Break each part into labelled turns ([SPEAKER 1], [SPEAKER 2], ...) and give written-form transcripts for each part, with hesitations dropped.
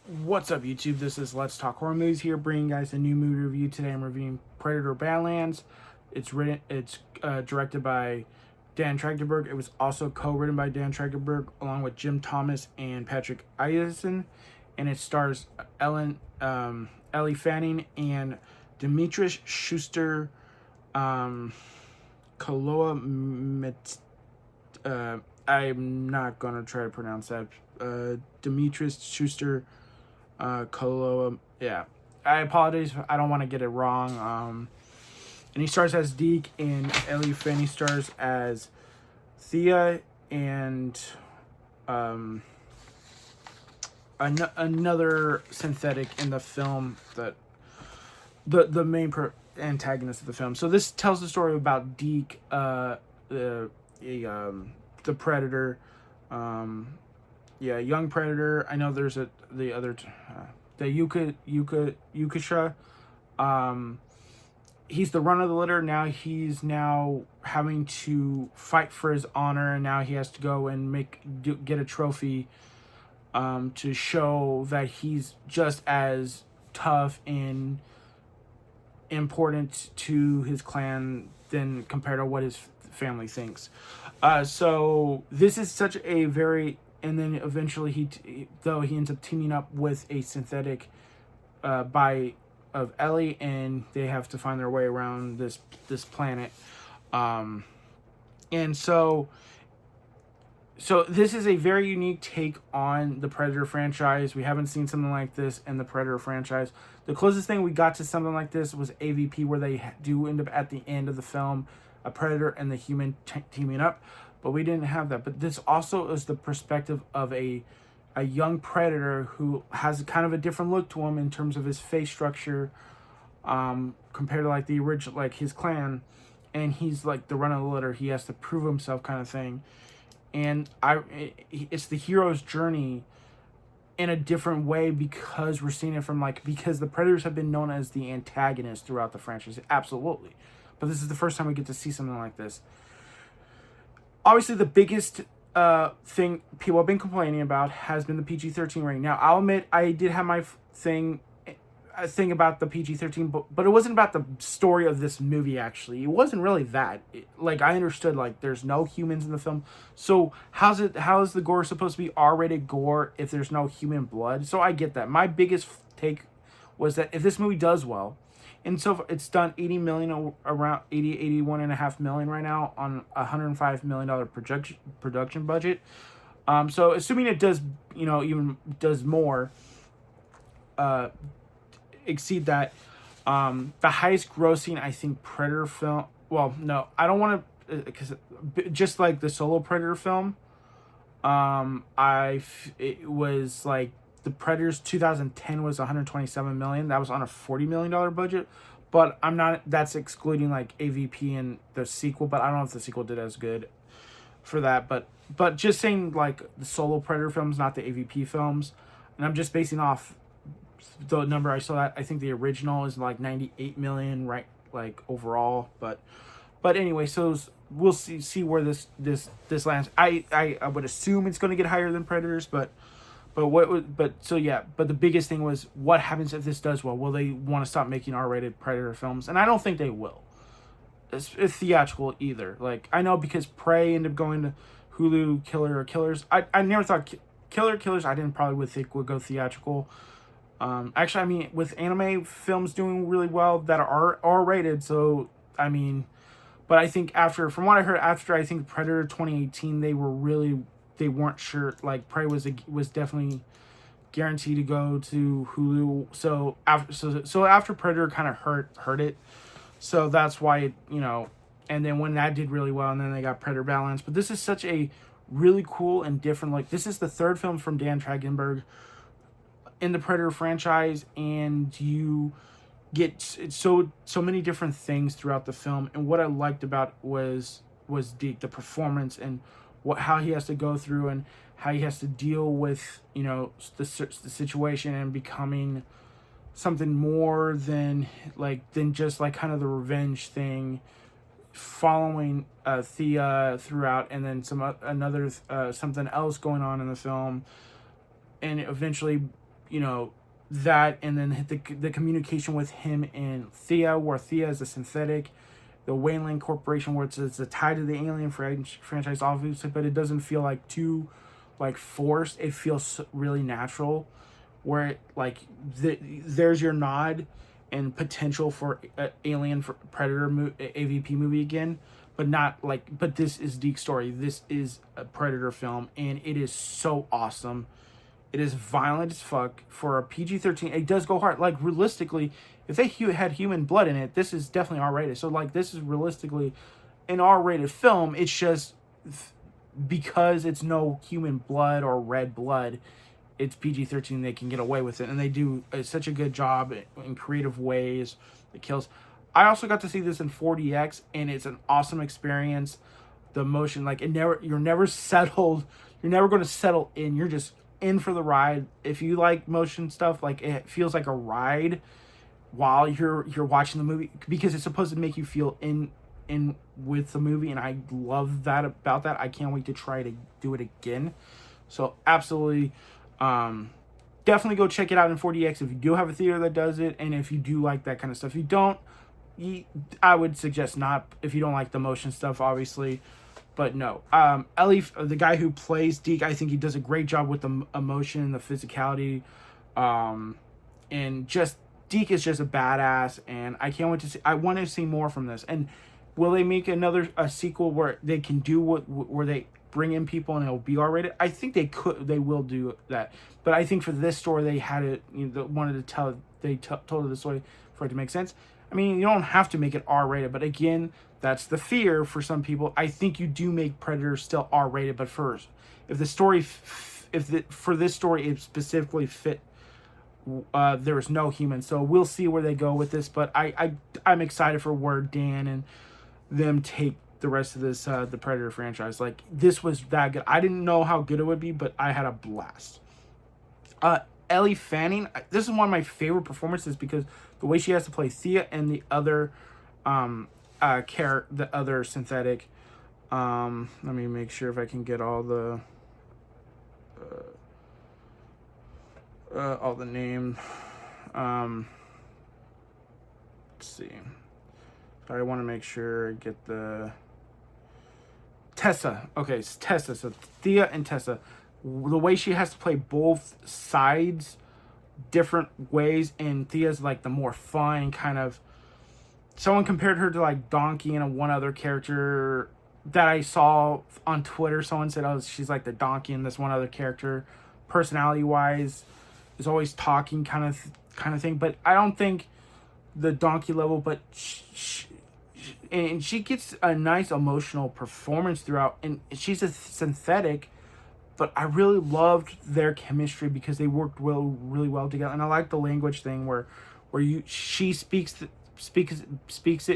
[SPEAKER 1] What's up, YouTube? This is Let's Talk Horror Movies here, bringing you guys a new movie review. Today I'm reviewing Predator Badlands. It's directed by Dan Trachtenberg. It was also co-written by Dan Trachtenberg along with Jim Thomas and Patrick Ireson, and it stars Ellie Fanning and Demetrius Schuster, Kaloa I'm not gonna try to pronounce that. Demetrius Schuster, Kaloa. Yeah, I apologize. I don't want to get it wrong. And he stars as Deke, and Ellie Fanny stars as Thea, and another synthetic in the film that the main antagonist of the film. So this tells the story about Deke, the Predator, young Predator. I know there's the Yukasha. He's the run of the litter. Now he's having to fight for his honor, and now he has to go and get a trophy, to show that he's just as tough and important to his clan than compared to what his family thinks. So this is such a very, and then eventually he ends up teaming up with a synthetic of Ellie, and they have to find their way around this planet. And so this is a very unique take on the Predator franchise. We haven't seen something like this in the Predator franchise. The closest thing we got to something like this was AVP, where they do end up at the end of the film, a Predator and the human teaming up, but we didn't have that. But this also is the perspective of a young Predator who has kind of a different look to him in terms of his face structure, compared to like the original, like his clan, and he's like the run of the litter. He has to prove himself, kind of thing. And it's the hero's journey in a different way, because we're seeing it from because the Predators have been known as the antagonists throughout the franchise, absolutely, but this is the first time we get to see something like this. Obviously, the biggest thing people have been complaining about has been the PG-13 rating. Now, I'll admit I did have my thing about the PG-13, but it wasn't about the story of this movie. Actually, it wasn't really that. I understood there's no humans in the film, so how is the gore supposed to be R-rated gore if there's no human blood? So I get that. My biggest take was that if this movie does well, and so it's done 80 million, around 81.5 million right now on a $105 million production budget. So assuming it does, even does more, exceed that, the highest grossing, I think, Predator film. Well, no, I don't want to, because just like the solo Predator film, it was like the Predators 2010 was 127 million. That was on a $40 million budget, but that's excluding AVP and the sequel. But I don't know if the sequel did as good for that. But just saying, the solo Predator films, not the AVP films, and I'm just basing off the number I saw. That I think the original is 98 million, right? Overall, but anyway, so we'll see where this lands. I would assume it's going to get higher than Predators, but the biggest thing was, what happens if this does well? Will they want to stop making R-rated Predator films? And I don't think they will. It's theatrical either. I know, because Prey ended up going to Hulu. Killers. I never thought Killers. I didn't probably would think would go theatrical. Actually, I mean, with anime films doing really well that are R-rated, so I mean, but I think from what I heard, after I think Predator 2018, they weren't sure. Prey was definitely guaranteed to go to Hulu. So after Predator kind of hurt it, so that's why and then when that did really well, and then they got Predator Balance. But this is such a really cool and different. This is the third film from Dan Trachtenberg in the Predator franchise, and you get so many different things throughout the film. And what I liked about was Deke, the performance, and how he has to go through, and how he has to deal with the situation, and becoming something more than just kind of the revenge thing, following Thea throughout, and then something else going on in the film, and eventually you know, that, and then the communication with him and Thea, where Thea is a synthetic, the Wayland Corporation, where it's a tie to the Alien franchise, obviously, but it doesn't feel like too like forced. It feels really natural, where it, like there's your nod and potential for Alien for Predator AVP movie again, but not like. But this is Deke's story. This is a Predator film, and it is so awesome. It is violent as fuck for a PG-13. It does go hard. Like, realistically, if they had human blood in it, this is definitely R-rated. So, like, this is realistically an R-rated film. It's just because it's no human blood or red blood, it's PG-13. They can get away with it. And they do such a good job in creative ways. The kills. I also got to see this in 4DX, and it's an awesome experience. The motion, like, you're never settled. You're never going to settle in. You're just in for the ride. If you like motion stuff, like, it feels like a ride while you're watching the movie, because it's supposed to make you feel in with the movie, and I love that about that. I can't wait to try to do it again. So absolutely, definitely go check it out in 4DX if you do have a theater that does it, and if you do like that kind of stuff. If you don't, I would suggest not, if you don't like the motion stuff, obviously. But no, Ellie, the guy who plays Deke, I think he does a great job with the emotion and the physicality, and just Deke is just a badass, and I can't wait to see. I want to see more from this. And will they make a sequel where they can do where they bring in people and it'll be R-rated? I think they will do that. But I think for this story, they had it, wanted to tell. They told it this way for it to make sense. I mean, you don't have to make it R-rated, but again, that's the fear for some people. I think you do make Predator still R-rated, but first, if the story, for this story it specifically fit, there is no human. So we'll see where they go with this. But I'm excited for where Dan and them take the rest of this the Predator franchise. Like, this was that good. I didn't know how good it would be, but I had a blast. Ellie Fanning, this is one of my favorite performances because the way she has to play Thea and the other the other synthetic. Let me make sure if I can get all the name. Let's see. So I want to make sure I get the Tessa. Okay, it's Tessa. So Thea and Tessa. The way she has to play both sides different ways, and Thea's like the more fun kind of. Someone compared her to like Donkey and one other character that I saw on Twitter. Someone said, "Oh, she's like the Donkey and this one other character, personality wise, is always talking kind of thing." But I don't think the Donkey level. But she gets a nice emotional performance throughout, and she's a synthetic. But I really loved their chemistry because they worked really well together, and I like the language thing where she speaks it.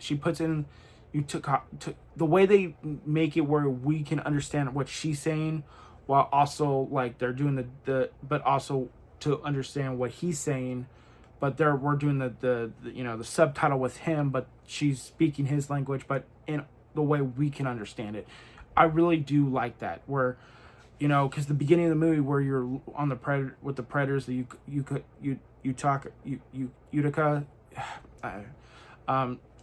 [SPEAKER 1] She puts in the way they make it where we can understand what she's saying, while also like they're doing but also to understand what he's saying, but we're doing the subtitle with him, but she's speaking his language, but in the way we can understand it. I really do like that where. Because the beginning of the movie where you're on the predator with the predators, the Utica,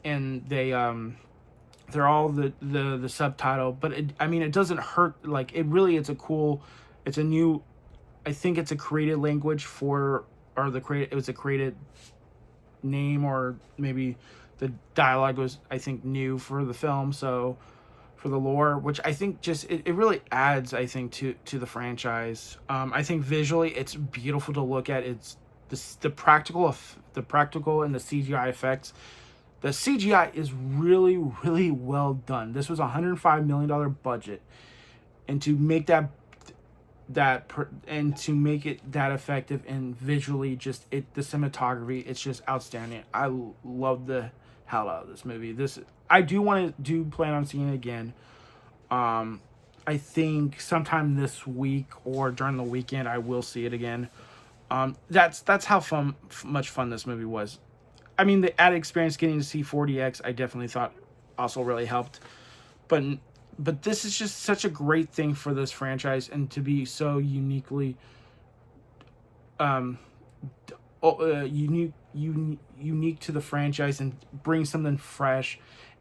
[SPEAKER 1] and they're all the subtitle, but it doesn't hurt. Like, it's a new, I think it's a created language it was a created name, or maybe the dialogue was, I think, new for the film, so. For the lore, which I think just it really adds, I think, to the franchise. I think visually it's beautiful to look at. It's the practical and the CGI effects. The CGI is really, really well done. This was $105 million budget, and to make that effective and visually the cinematography, it's just outstanding. I love the hell out of this movie. I do plan on seeing it again. I think sometime this week or during the weekend I will see it again. That's how much fun this movie was. I mean, the added experience getting to see 4DX, I definitely thought also really helped. But this is just such a great thing for this franchise, and to be so uniquely unique to the franchise and bring something fresh.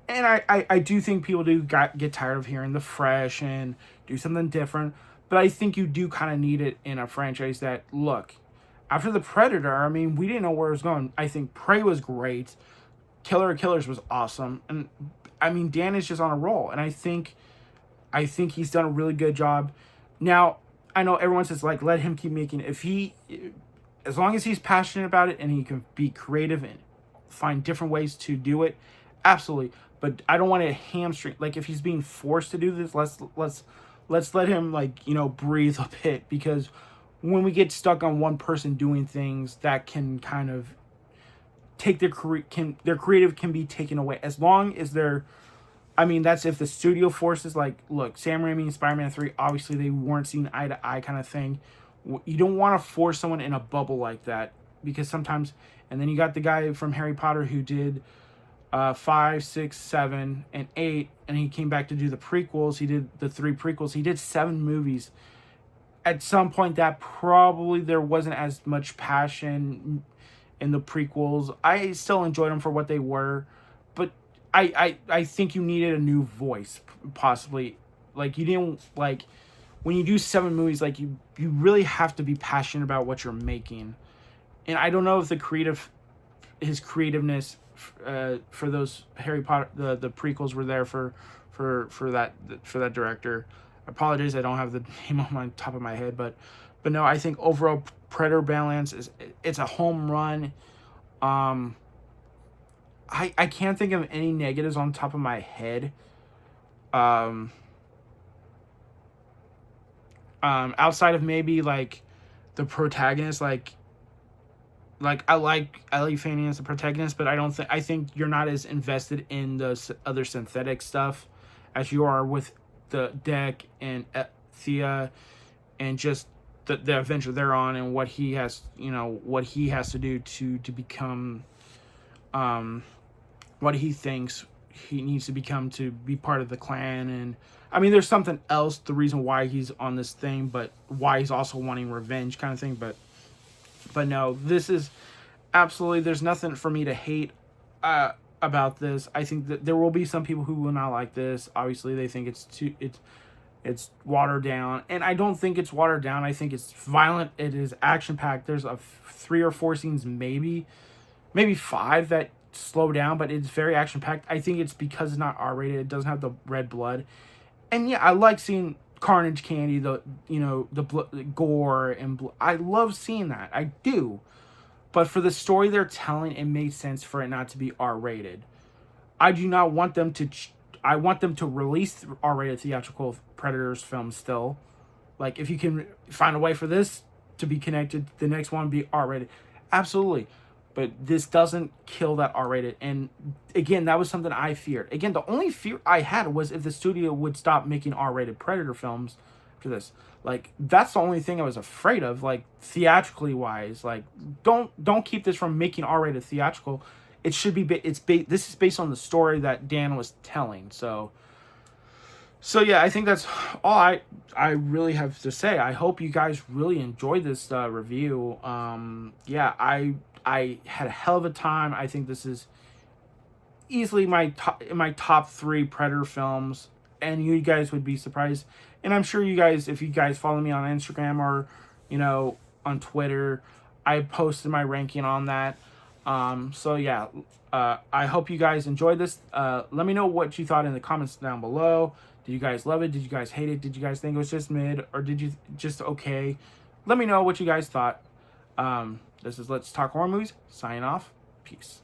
[SPEAKER 1] And I do think people do get tired of hearing the fresh and do something different. But I think you do kind of need it in a franchise that, look, after the Predator, I mean, we didn't know where it was going. I think Prey was great. Killer of Killers was awesome. And I mean, Dan is just on a roll. And I think he's done a really good job. Now, I know everyone says, like, let him keep making it. As long as he's passionate about it and he can be creative and find different ways to do it, absolutely. But I don't want to hamstring. Like, if he's being forced to do this, let's let him, like, you know, breathe a bit, because when we get stuck on one person doing things, that can kind of take their creative can be taken away. As long as they're, I mean, that's if the studio forces, like, look, Sam Raimi and Spider-Man 3, obviously they weren't seeing eye to eye kind of thing. You don't want to force someone in a bubble like that, because sometimes, and then you got the guy from Harry Potter who did 5, 6, 7, and 8, and he came back to do the prequels. He did the 3 prequels. He did 7 movies. At some point, that probably there wasn't as much passion in the prequels. I still enjoyed them for what they were, but I think you needed a new voice, possibly. Like, you didn't, like, when you do 7 movies, like, you really have to be passionate about what you're making. And I don't know if his creativeness for those Harry Potter, the prequels were there for that director. I apologize, I don't have the name on my top of my head, but no, I think overall Predator Badlands it's a home run. I can't think of any negatives on top of my head. Outside of maybe, like, the protagonist, like I like Ellie Fanning as the protagonist, but I think you're not as invested in the other synthetic stuff as you are with the Deck and Thea, and just the adventure they're on, and what he has to do to become what he thinks he needs to become to be part of the clan. And I mean, there's something else, the reason why he's on this thing, but why he's also wanting revenge kind of thing. But no, this is absolutely, there's nothing for me to hate about this. I think that there will be some people who will not like this. Obviously, they think it's watered down, and I don't think it's watered down. I think it's violent. It is action packed. There's 3 or 4 scenes, maybe 5 that slow down, but it's very action packed. I think it's because it's not R-rated. It doesn't have the red blood, and yeah, I like seeing carnage, candy, the gore and I love seeing that. I do. But for the story they're telling, it made sense for it not to be R-rated. I do not want them to I want them to release R-rated theatrical Predators films still. Like, if you can find a way for this to be connected, the next one be R-rated, absolutely. But this doesn't kill that R-rated. And again, that was something I feared. Again, the only fear I had was if the studio would stop making R-rated Predator films after this. Like, that's the only thing I was afraid of, like, theatrically wise. Like, don't keep this from making R-rated theatrical. It should be this is based on the story that Dan was telling. So yeah, I think that's all I really have to say. I hope you guys really enjoyed this review. Yeah, I had a hell of a time. I think this is easily my top 3 Predator films, and you guys would be surprised. And I'm sure you guys, if you guys follow me on Instagram or, on Twitter, I posted my ranking on that. So yeah, I hope you guys enjoyed this. Let me know what you thought in the comments down below. Did you guys love it? Did you guys hate it? Did you guys think it was just mid, or did you just okay? Let me know what you guys thought. This is Let's Talk Horror Movies. Signing off. Peace.